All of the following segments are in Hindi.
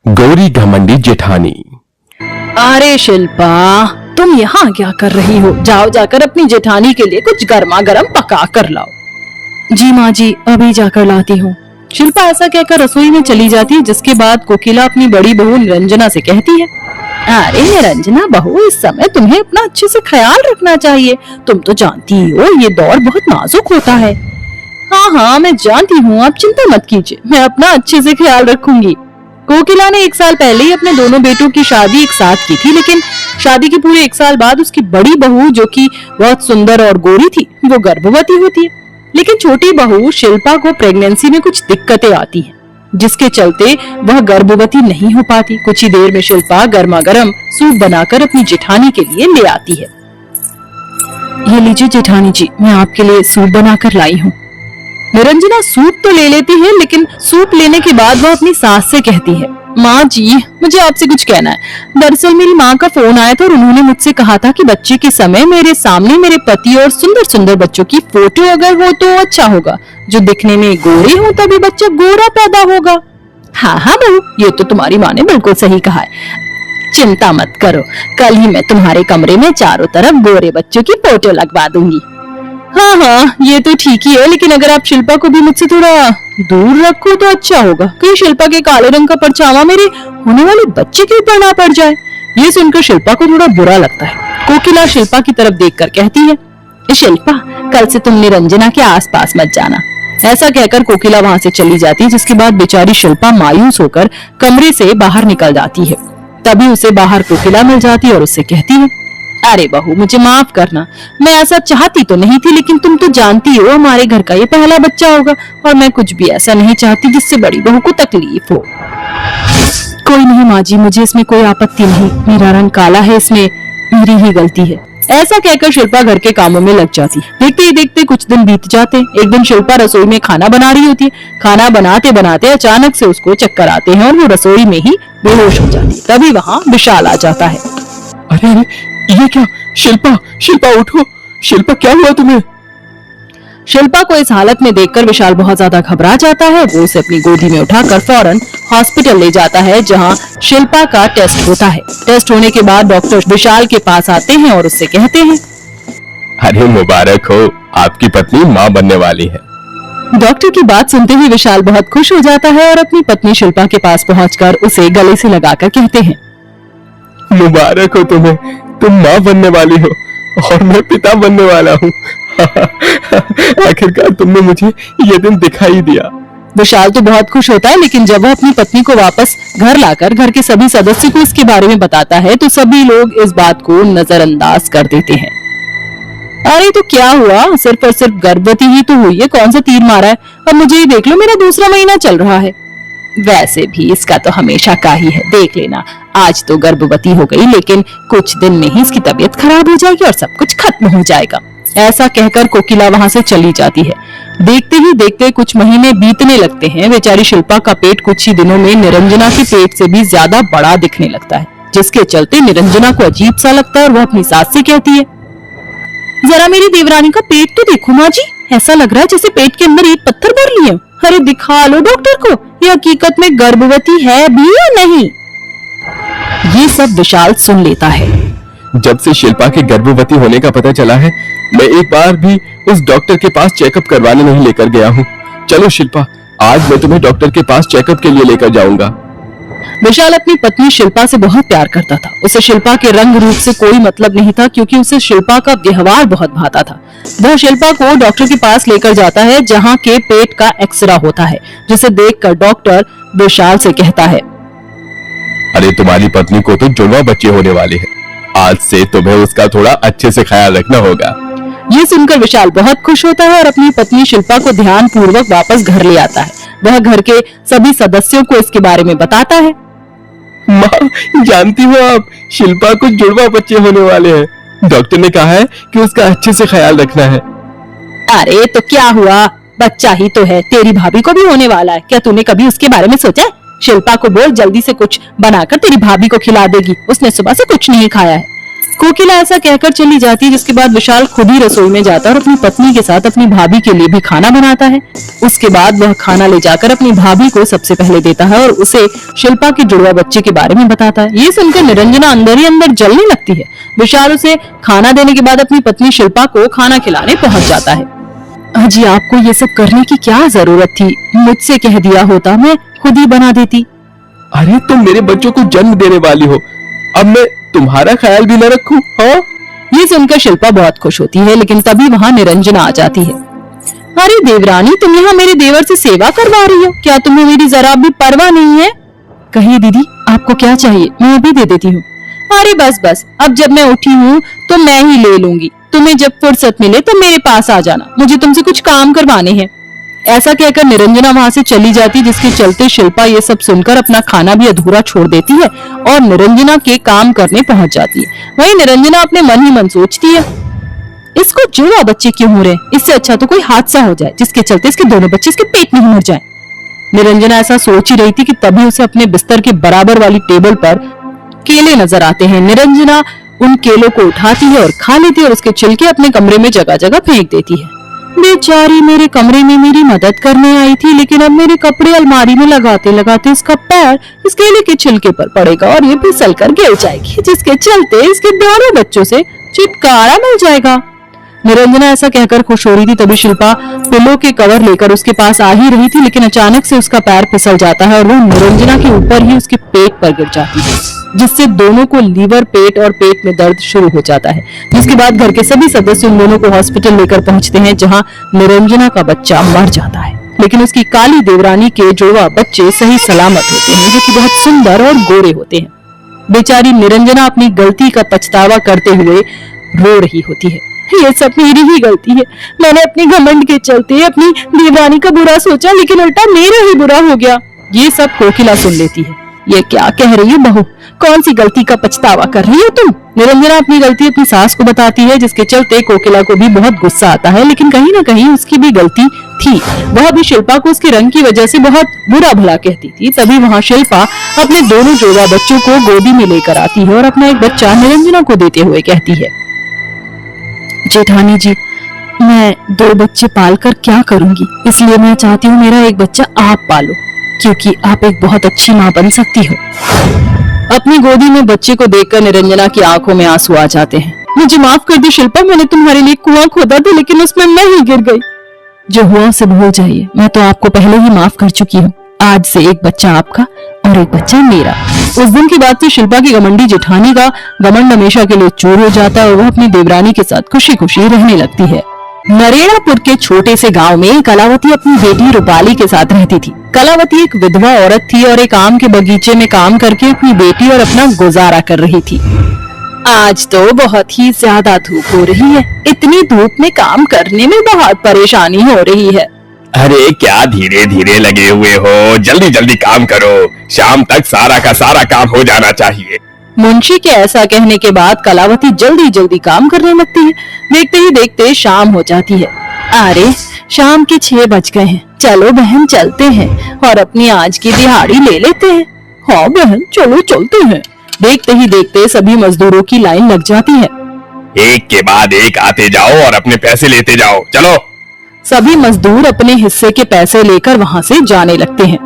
गौरी घमंडी जेठानी। अरे शिल्पा, तुम यहाँ क्या कर रही हो? जाओ जाकर अपनी जेठानी के लिए कुछ गर्मा गर्म पका कर लाओ। जी माँ जी, अभी जाकर लाती हूँ। शिल्पा ऐसा कहकर रसोई में चली जाती है, जिसके बाद कोकिला अपनी बड़ी बहू निरंजना से कहती है, अरे निरंजना बहू, इस समय तुम्हें अपना अच्छे से ख्याल रखना चाहिए। तुम तो जानती हो ये दौर बहुत नाजुक होता है। हाँ हाँ, मैं जानती हूँ, आप चिंता मत कीजिए, मैं अपना अच्छे से ख्याल रखूंगी। कोकिला ने 1 साल पहले ही अपने दोनों बेटों की शादी एक साथ की थी, लेकिन शादी के पूरे 1 साल बाद उसकी बड़ी बहू, जो कि बहुत सुंदर और गोरी थी, वो गर्भवती होती है। लेकिन छोटी बहू शिल्पा को प्रेगनेंसी में कुछ दिक्कतें आती हैं, जिसके चलते वह गर्भवती नहीं हो पाती। कुछ ही देर में शिल्पा गर्मा गर्म सूप बनाकर अपनी जेठानी के लिए ले आती है। ये लीजिए जेठानी जी, मैं आपके लिए सूप बनाकर लाई हूँ। निरंजना सूप तो ले लेती है, लेकिन सूप लेने के बाद वह अपनी सास से कहती है, माँ जी, मुझे आपसे कुछ कहना है। दरअसल मेरी माँ का फोन आया था और उन्होंने मुझसे कहा था कि बच्चे के समय मेरे सामने मेरे पति और सुंदर सुंदर बच्चों की फोटो अगर हो तो अच्छा होगा। जो दिखने में गोरे हो तभी बच्चा गोरा पैदा होगा। हाँ हाँ बहू, ये तो तुम्हारी माँ ने बिल्कुल सही कहा है। चिंता मत करो, कल ही मैं तुम्हारे कमरे में चारों तरफ गोरे बच्चों की फोटो लगवा दूंगी। हाँ हाँ, ये तो ठीक ही है, लेकिन अगर आप शिल्पा को भी मुझसे थोड़ा दूर रखो तो अच्छा होगा। कहीं शिल्पा के काले रंग का परछावा मेरे होने वाले बच्चे के ऊपर ना पड़ जाए। ये सुनकर शिल्पा को थोड़ा बुरा लगता है। कोकिला शिल्पा की तरफ देखकर कहती है, शिल्पा, कल से तुम निरंजना के आसपास मत जाना। ऐसा कहकर कोकिला वहाँ से चली जाती है, जिसके बाद बेचारी शिल्पा मायूस होकर कमरे से बाहर निकल जाती है। तभी उसे बाहर कोकिला मिल जाती है और उससे कहती है, अरे बहू, मुझे माफ करना, मैं ऐसा चाहती तो नहीं थी, लेकिन तुम तो जानती हो हमारे घर का ये पहला बच्चा होगा और मैं कुछ भी ऐसा नहीं चाहती जिससे बड़ी बहू को तकलीफ हो। कोई नहीं माँ जी, मुझे इसमें कोई आपत्ति नहीं, मेरा रंग काला है, इसमें मेरी ही गलती है। ऐसा कहकर शिल्पा घर के कामों में लग जाती। देखते ही देखते कुछ दिन बीत जाते। एक दिन शिल्पा रसोई में खाना बना रही होती है। खाना बनाते बनाते अचानक से उसको चक्कर आते हैं और वो रसोई में ही बेहोश हो जाती है। तभी वहाँ विशाल आ जाता है। अरे अरे, ये क्या? शिल्पा, शिल्पा उठो, शिल्पा क्या हुआ तुम्हें? शिल्पा को इस हालत में देखकर विशाल बहुत ज्यादा घबरा जाता है। वो उसे अपनी गोदी में उठाकर फौरन हॉस्पिटल ले जाता है, जहां शिल्पा का टेस्ट होता है। टेस्ट होने के बाद डॉक्टर विशाल के पास आते हैं और उससे कहते हैं, अरे मुबारक हो, आपकी पत्नी माँ बनने वाली है। डॉक्टर की बात सुनते ही विशाल बहुत खुश हो जाता है और अपनी पत्नी शिल्पा के पास पहुंचकर उसे गले से लगाकर कहते हैं, मुबारक हो तुम्हें, तुम माँ बनने वाली हो और मैं पिता बनने वाला हूँ। आखिरकार तुमने मुझे ये दिन दिखाई दिया। विशाल तो बहुत खुश होता है, लेकिन जब वह अपनी पत्नी को वापस घर लाकर घर के सभी सदस्यों को इसके बारे में बताता है तो सभी लोग इस बात को नजरअंदाज कर देते हैं। अरे तो क्या हुआ, सिर्फ और सिर्फ गर्भवती ही तो हुई है, कौन सा तीर मारा है? अब मुझे ही देख लो, मेरा दूसरा महीना चल रहा है। वैसे भी इसका तो हमेशा का ही है, देख लेना, आज तो गर्भवती हो गई, लेकिन कुछ दिन में ही इसकी तबीयत खराब हो जाएगी और सब कुछ खत्म हो जाएगा। ऐसा कहकर कोकिला वहां से चली जाती है। देखते ही देखते कुछ महीने बीतने लगते हैं। बेचारी शिल्पा का पेट कुछ ही दिनों में निरंजना के पेट से भी ज्यादा बड़ा दिखने लगता है, जिसके चलते निरंजना को अजीब सा लगता है और वह अपनी सास से कहती है, जरा मेरी देवरानी का पेट तो देखो माँ जी, ऐसा लग रहा है जैसे पेट के अंदर ईंट पत्थर भर लिए। अरे दिखा लो डॉक्टर को, ये हकीकत में गर्भवती है भी या नहीं। ये सब विशाल सुन लेता है। जब से शिल्पा के गर्भवती होने का पता चला है, मैं एक बार भी उस डॉक्टर के पास चेकअप करवाने नहीं लेकर गया हूँ। चलो शिल्पा, आज मैं तुम्हें डॉक्टर के पास चेकअप के लिए लेकर जाऊंगा। विशाल अपनी पत्नी शिल्पा से बहुत प्यार करता था। उसे शिल्पा के रंग रूप से कोई मतलब नहीं था, क्योंकि उसे शिल्पा का व्यवहार बहुत भाता था। वह शिल्पा को डॉक्टर के पास लेकर जाता है, जहाँ के पेट का एक्सरा होता है, जिसे देखकर डॉक्टर विशाल से कहता है, अरे तुम्हारी पत्नी को तो जुड़वा बच्चे होने वाले हैं, आज से तुम्हें उसका थोड़ा अच्छे से ख्याल रखना होगा। ये सुनकर विशाल बहुत खुश होता है और अपनी पत्नी शिल्पा को ध्यान पूर्वक वापस घर ले आता है। वह घर के सभी सदस्यों को इसके बारे में बताता है। माँ, जानती हो आप, शिल्पा को जुड़वा बच्चे होने वाले हैं। डॉक्टर ने कहा है कि उसका अच्छे से ख्याल रखना है। अरे तो क्या हुआ, बच्चा ही तो है, तेरी भाभी को भी होने वाला है। क्या तूने कभी उसके बारे में सोचा? शिल्पा को बोल जल्दी से कुछ बनाकर तेरी भाभी को खिला देगी, उसने सुबह से कुछ नहीं खाया है। कोकिला ऐसा कहकर चली जाती है, जिसके बाद विशाल खुद ही रसोई में जाता है और अपनी पत्नी के साथ अपनी भाभी के लिए भी खाना बनाता है। उसके बाद वह खाना ले जाकर अपनी भाभी को सबसे पहले देता है और उसे शिल्पा के जुड़वा बच्चे के बारे में बताता है। ये सुनकर निरंजना अंदर ही अंदर जलने लगती है। विशाल उसे खाना देने के बाद अपनी पत्नी शिल्पा को खाना खिलाने पहुंच जाता है। अजी, आपको ये सब करने की क्या जरूरत थी? मुझसे कह दिया होता, मैं खुद ही बना देती। अरे तुम मेरे बच्चों को जन्म देने वाली हो, अब मैं तुम्हारा ख्याल भी न रखूं? हाँ, ये सुनकर शिल्पा बहुत खुश होती है, लेकिन तभी वहाँ निरंजना आ जाती है। अरे देवरानी, तुम यहाँ मेरे देवर से सेवा करवा रही हो? क्या तुम्हें मेरी जरा भी परवाह नहीं है? कहिए दीदी, आपको क्या चाहिए? मैं अभी दे देती हूँ। अरे बस बस, अब जब मैं उठी हूँ तो मैं ही ले लूंगी। तुम्हें जब फुर्सत मिले तो मेरे पास आ जाना, मुझे तुमसे कुछ काम करवाने हैं। ऐसा कहकर निरंजना वहां से चली जाती, जिसके चलते शिल्पा ये सब सुनकर अपना खाना भी अधूरा छोड़ देती है और निरंजना के काम करने पहुंच जाती है। वहीं निरंजना अपने मन ही मन सोचती है, इसको जुड़वा बच्चे क्यों हो रहे हैं? इससे अच्छा तो कोई हादसा हो जाए जिसके चलते इसके दोनों बच्चे इसके पेट में ही मर जाएं। निरंजना ऐसा सोच ही रही थी कि तभी उसे अपने बिस्तर के बराबर वाली टेबल पर केले नजर आते हैं। निरंजना उन केलों को उठाती है और खा लेती है और उसके छिलके अपने कमरे में जगह जगह फेंक देती है। बेचारी मेरे कमरे में मेरी मदद करने आई थी, लेकिन अब मेरे कपड़े अलमारी में लगाते लगाते इसका पैर इस केले के छिलके पर पड़ेगा और ये फिसल कर गिर जाएगी, जिसके चलते इसके दोनों बच्चों से छुटकारा मिल जाएगा। निरंजना ऐसा कहकर खुश हो रही थी, तभी शिल्पा पिलो के कवर लेकर उसके पास आ ही रही थी, लेकिन अचानक से उसका पैर फिसल जाता है और वो निरंजना के ऊपर ही उसके पेट पर गिर जाती है, जिससे दोनों को लीवर, पेट और पेट में दर्द शुरू हो जाता है। जिसके बाद घर के सभी सदस्य उन दोनों को हॉस्पिटल लेकर पहुंचते हैं, जहां निरंजना का बच्चा मर जाता है, लेकिन उसकी काली देवरानी के जुड़वा बच्चे सही सलामत होते हैं, जो कि बहुत सुंदर और गोरे होते हैं। बेचारी निरंजना अपनी गलती का पछतावा करते हुए रो रही होती है। ये सब मेरी ही गलती है, मैंने अपने घमंड के चलते अपनी देवरानी का बुरा सोचा, लेकिन उल्टा मेरा ही बुरा हो गया। ये सब कोकिला सुन लेती है। ये क्या कह रही हो बहू? कौन सी गलती का पछतावा कर रही हो तुम? निरंजना अपनी गलती अपनी सास को बताती है, जिसके चलते कोकिला को भी बहुत गुस्सा आता है, लेकिन कहीं ना कहीं उसकी भी गलती थी। वह भी शिल्पा को उसके रंग की वजह से बहुत बुरा भला कहती थी। तभी वहाँ शिल्पा अपने दोनों जुड़वा बच्चों को गोदी में लेकर आती है और अपना एक बच्चा निरंजना को देते हुए कहती है, जेठानी जी, मैं 2 बच्चे पालकर क्या करूंगी, इसलिए मैं चाहती हूँ मेरा एक बच्चा आप पालो, क्योंकि आप एक बहुत अच्छी माँ बन सकती हो। अपनी गोदी में बच्चे को देखकर निरंजना की आंखों में आंसू आ जाते हैं। मुझे माफ कर दो शिल्पा, मैंने तुम्हारे लिए कुआं खोदा था, लेकिन उसमें मैं ही गिर गई। जो हुआ उसे भूल जाइए, मैं तो आपको पहले ही माफ कर चुकी हूँ। आज से एक बच्चा आपका और एक बच्चा मेरा। उस दिन की बात से शिल्पा की घमंडी जेठानी का घमंड हमेशा के लिए चूर हो जाता है और वह अपनी देवरानी के साथ खुशी खुशी रहने लगती है। नरेड़ापुर के छोटे से गांव में कलावती अपनी बेटी रूपाली के साथ रहती थी। कलावती एक विधवा औरत थी और एक आम के बगीचे में काम करके अपनी बेटी और अपना गुजारा कर रही थी। आज तो बहुत ही ज्यादा धूप हो रही है, इतनी धूप में काम करने में बहुत परेशानी हो रही है। अरे क्या धीरे धीरे लगे हुए हो, जल्दी जल्दी काम करो, शाम तक सारा का सारा काम हो जाना चाहिए। मुंशी के ऐसा कहने के बाद कलावती जल्दी जल्दी काम करने लगती है। देखते ही देखते शाम हो जाती है। अरे शाम के 6 बज गए हैं, चलो बहन चलते हैं और अपनी आज की दिहाड़ी ले लेते हैं। हाँ बहन चलो चलते हैं। देखते ही देखते सभी मजदूरों की लाइन लग जाती है। एक के बाद एक आते जाओ और अपने पैसे लेते जाओ, चलो। सभी मजदूर अपने हिस्से के पैसे लेकर वहाँ से जाने लगते हैं।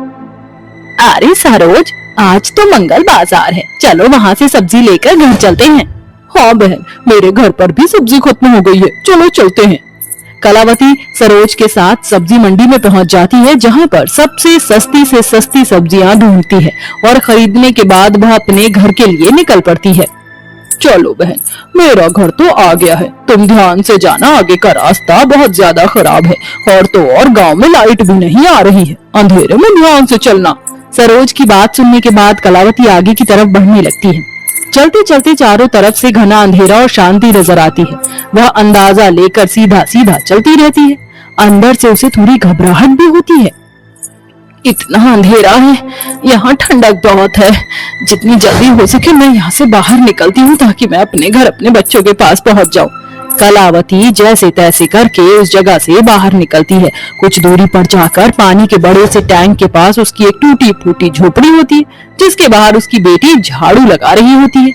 अरे सरोज, आज तो मंगल बाजार है, चलो वहाँ से सब्जी लेकर घर चलते हैं। हाँ बहन, मेरे घर पर भी सब्जी खत्म हो गई है, चलो चलते हैं। कलावती सरोज के साथ सब्जी मंडी में पहुँच जाती है, जहाँ पर सबसे सस्ती से सस्ती सब्जियाँ ढूंढती है और खरीदने के बाद वह अपने घर के लिए निकल पड़ती है। चलो बहन, मेरा घर तो आ गया है, तुम ध्यान से जाना, आगे का रास्ता बहुत ज्यादा खराब है और तो और गांव में लाइट भी नहीं आ रही है, अंधेरे में ध्यान से चलना। सरोज की बात सुनने के बाद कलावती आगे की तरफ बढ़ने लगती है। चलते चलते चारों तरफ से घना अंधेरा और शांति नजर आती है। वह अंदाजा लेकर सीधा सीधा चलती रहती है। अंदर से उसे थोड़ी घबराहट भी होती है। इतना अंधेरा है, यहाँ ठंडक बहुत है, जितनी जल्दी हो सके मैं यहाँ से बाहर निकलती हूँ ताकि मैं अपने घर अपने बच्चों के पास पहुँच जाऊँ। कलावती जैसे तैसे करके उस जगह से बाहर निकलती है। कुछ दूरी पर जाकर पानी के बड़े से टैंक के पास उसकी एक टूटी फूटी झोपड़ी होती है, जिसके बाहर उसकी बेटी झाड़ू लगा रही होती है।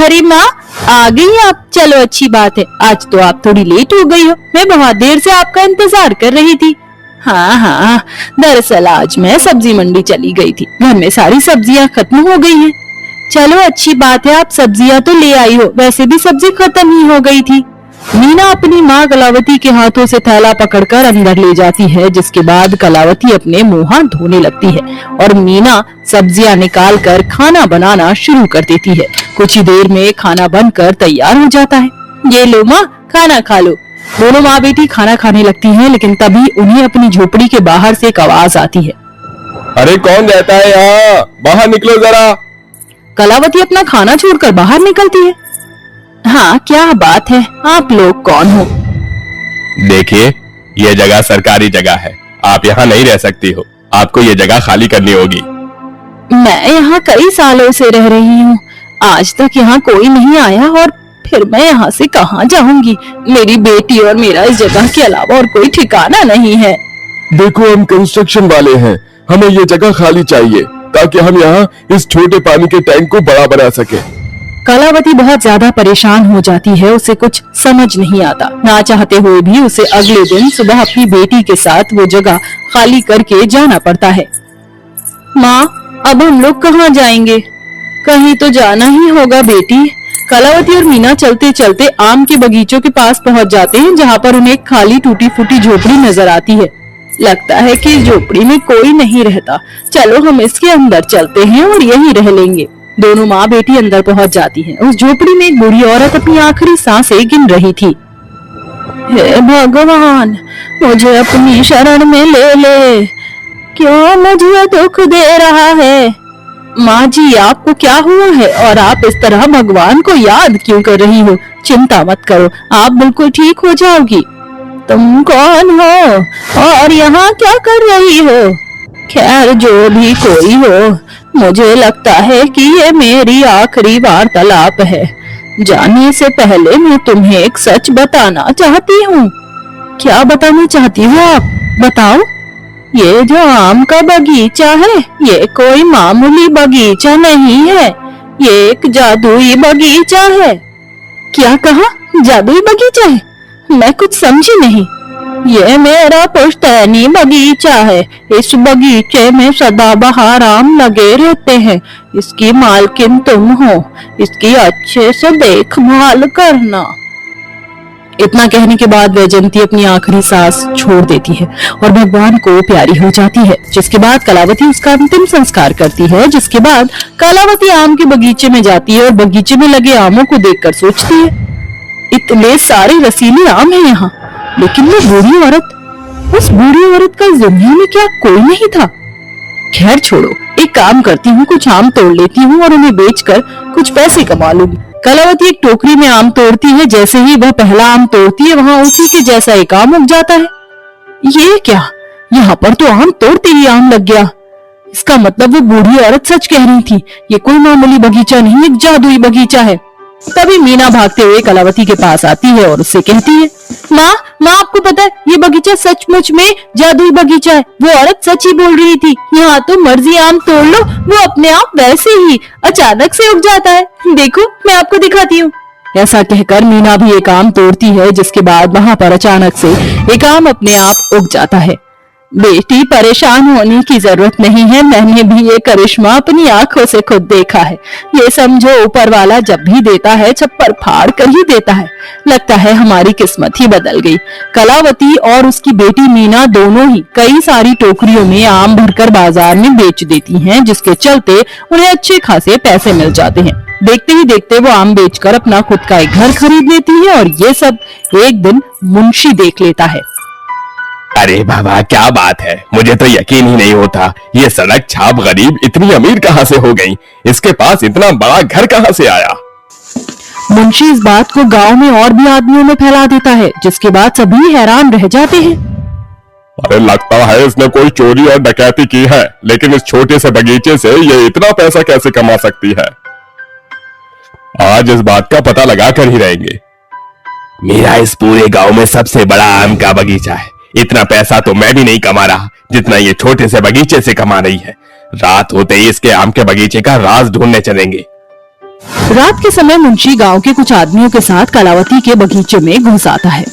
अरे माँ, आ गई आप। चलो अच्छी बात है, आज तो आप थोड़ी लेट हो गई हो। मैं बहुत देर से आपका इंतजार कर रही थी। हाँ हाँ, दरअसल आज मैं सब्जी मंडी चली गई थी। घर में सारी सब्जियां खत्म हो गई हैं। चलो अच्छी बात है, आप सब्जियां तो ले आई हो, वैसे भी सब्जी खत्म ही हो गई थी। मीना अपनी माँ कलावती के हाथों से थैला पकड़कर अंदर ले जाती है, जिसके बाद कलावती अपने मुंह हाथ धोने लगती है और मीना सब्जियां निकाल कर खाना बनाना शुरू कर देती है। कुछ ही देर में खाना बनकर तैयार हो जाता है। ये लो माँ, खाना खा लो। दोनों माँ बेटी खाना खाने लगती हैं, लेकिन तभी उन्हें अपनी झोपड़ी के बाहर से एक आवाज आती है। अरे कौन रहता है यहाँ? बाहर निकलो जरा। कलावती अपना खाना छोड़कर बाहर निकलती है। हाँ, क्या बात है, आप लोग कौन हो? देखिए, ये जगह सरकारी जगह है, आप यहाँ नहीं रह सकती हो। आपको ये जगह खाली करनी होगी। मैं यहाँ कई सालों से रह रही हूँ, आज तक यहाँ कोई नहीं आया और फिर मैं यहाँ से कहाँ जाऊंगी? मेरी बेटी और मेरा इस जगह के अलावा और कोई ठिकाना नहीं है। देखो, हम कंस्ट्रक्शन वाले हैं, हमें ये जगह खाली चाहिए ताकि हम यहाँ इस छोटे पानी के टैंक को बड़ा बना सके। कलावती बहुत ज्यादा परेशान हो जाती है, उसे कुछ समझ नहीं आता। ना चाहते हुए भी उसे अगले दिन सुबह अपनी बेटी के साथ वो जगह खाली करके जाना पड़ता है। माँ, अब हम लोग कहाँ जाएंगे? कहीं तो जाना ही होगा बेटी। कलावती और मीना चलते चलते आम के बगीचों के पास पहुँच जाते हैं, जहाँ पर उन्हें एक खाली टूटी फूटी झोपड़ी नजर आती है। लगता है कि इस झोपड़ी में कोई नहीं रहता। चलो हम इसके अंदर चलते हैं और यहीं रह लेंगे। दोनों माँ बेटी अंदर पहुंच जाती हैं। उस झोपड़ी में एक बूढ़ी औरत अपनी आखिरी सांसें गिन रही थी। हे भगवान, मुझे अपनी शरण में ले ले। क्यों मुझे दुख दे रहा है? माँ जी, आपको क्या हुआ है और आप इस तरह भगवान को याद क्यों कर रही हो? चिंता मत करो, आप बिल्कुल ठीक हो जाओगी। तुम कौन हो और यहाँ क्या कर रही हो? खैर, जो भी कोई हो, मुझे लगता है कि ये मेरी आखिरी वार्तालाप है। जाने से पहले मैं तुम्हें एक सच बताना चाहती हूँ। क्या बताना चाहती हो आप? बताओ। ये जो आम का बगीचा है, ये कोई मामूली बगीचा नहीं है, ये एक जादुई बगीचा है। क्या कहा? जादुई बगीचा है? मैं कुछ समझी नहीं। ये मेरा पुश्तैनी बगीचा है। इस बगीचे में सदाबहार आम लगे रहते हैं। इसकी मालकिन तुम हो। इसकी अच्छे से देखभाल करना। इतना कहने के बाद वैजयंती अपनी आखिरी सांस छोड़ देती है और भगवान को प्यारी हो जाती है, जिसके बाद कलावती उसका अंतिम संस्कार करती है। जिसके बाद कलावती आम के बगीचे में जाती है और बगीचे में लगे आमों को देखकर सोचती है, इतने सारे रसीले आम हैं यहाँ, लेकिन वो बूढ़ी औरत, उस बूढ़ी औरत का इस दुनिया में क्या कोई नहीं था? खैर छोड़ो, एक काम करती हूँ, कुछ आम तोड़ लेती हूँ और उन्हें बेचकर कुछ पैसे कमा लूंगी। कलावती एक टोकरी में आम तोड़ती है। जैसे ही वह पहला आम तोड़ती है, वहाँ उसी के जैसा एक आम उग जाता है। ये क्या? यहाँ पर तो आम तोड़ते ही आम लग गया। इसका मतलब वो बूढ़ी औरत सच कह रही थी, ये कोई मामूली बगीचा नहीं, एक जादुई बगीचा है। तभी मीना भागते हुए कलावती के पास आती है और उससे कहती है, माँ, आपको पता है ये बगीचा सचमुच में जादुई बगीचा है। वो औरत सच ही बोल रही थी। यहाँ तो मर्जी आम तोड़ लो, वो अपने आप वैसे ही अचानक से उग जाता है। देखो, मैं आपको दिखाती हूँ। ऐसा कहकर मीना भी एक आम तोड़ती है, जिसके बाद वहाँ पर अचानक से एक आम अपने आप उग जाता है। बेटी, परेशान होने की जरूरत नहीं है, मैंने भी ये करिश्मा अपनी आंखों से खुद देखा है। ये समझो, ऊपर वाला जब भी देता है छप्पर फाड़ कर ही देता है। लगता है हमारी किस्मत ही बदल गई। कलावती और उसकी बेटी मीना दोनों ही कई सारी टोकरियों में आम भरकर बाजार में बेच देती हैं, जिसके चलते उन्हें अच्छे खासे पैसे मिल जाते हैं। देखते ही देखते वो आम बेचकर अपना खुद का एक घर खरीद लेती है और ये सब एक दिन मुंशी देख लेता है। अरे बाबा, क्या बात है, मुझे तो यकीन ही नहीं होता। ये सड़क छाप गरीब इतनी अमीर कहाँ से हो गई? इसके पास इतना बड़ा घर कहाँ से आया? मुंशी इस बात को गांव में और भी आदमियों में फैला देता है, जिसके बाद सभी हैरान रह जाते हैं। अरे लगता है इसने कोई चोरी और डकैती की है, लेकिन इस छोटे से बगीचे से ये इतना पैसा कैसे कमा सकती है? आज इस बात का पता लगा कर ही रहेंगे। मेरा इस पूरे गांव में सबसे बड़ा आम का बगीचा है। इतना पैसा तो मैं भी नहीं कमा रहा जितना ये छोटे से बगीचे से कमा रही है। रात होते ही इसके आम के बगीचे का राज ढूंढने चलेंगे। रात के समय मुंशी गांव के कुछ आदमियों के साथ कलावती के बगीचे में घुस आता है।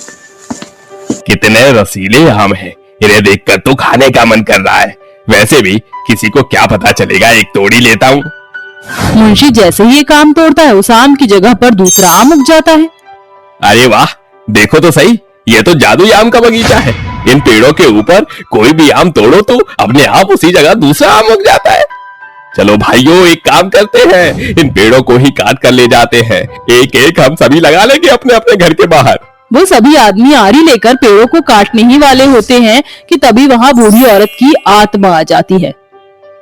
कितने रसीले आम हैं, इन्हें देखकर तो खाने का मन कर रहा है। वैसे भी किसी को क्या पता चलेगा, एक तोड़ी लेता हूँ। मुंशी जैसे ही एक आम तोड़ता है, उस आम की जगह पर दूसरा आम उग जाता है। अरे वाह, देखो तो सही, ये तो जादुई आम का बगीचा है। इन पेड़ों के ऊपर कोई भी आम तोड़ो तो अपने आप उसी जगह दूसरा आम उग जाता है। चलो भाइयों, एक काम करते हैं, इन पेड़ों को ही काट कर ले जाते हैं। एक एक हम सभी लगा लेंगे अपने अपने घर के बाहर। वो सभी आदमी आरी लेकर पेड़ों को काटने ही वाले होते हैं कि तभी वहां बूढ़ी औरत की आत्मा आ जाती है।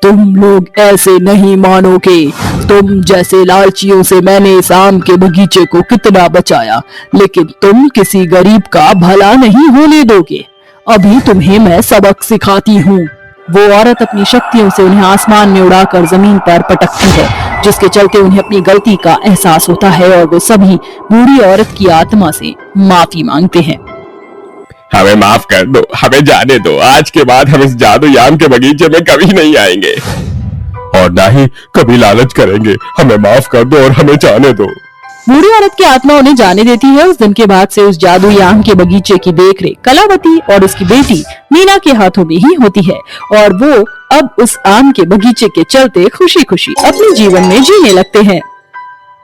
तुम लोग ऐसे नहीं मानोगे, तुम जैसे लालचियों से मैंने इस आम के बगीचे को कितना बचाया, लेकिन तुम किसी गरीब का भला नहीं होने दोगे। अभी तुम्हें मैं सबक सिखाती हूँ। वो औरत अपनी शक्तियों से उन्हें आसमान में उड़ाकर जमीन पर पटकती है, जिसके चलते उन्हें अपनी गलती का एहसास होता है और वो सभी बूढ़ी औरत की आत्मा से माफी मांगते हैं। हमें माफ कर दो, हमें जाने दो। आज के बाद हम इस जादुई आम के बगीचे में कभी नहीं आएंगे और ना ही कभी लालच करेंगे। हमें माफ कर दो और हमें जाने दो। बूढ़ी औरत की आत्मा उन्हें जाने देती है। उस दिन के बाद से उस जादुई आम के बगीचे की देखरेख कलावती और उसकी बेटी मीना के हाथों में ही होती है और वो अब उस आम के बगीचे के चलते खुशी खुशी अपने जीवन में जीने लगते हैं।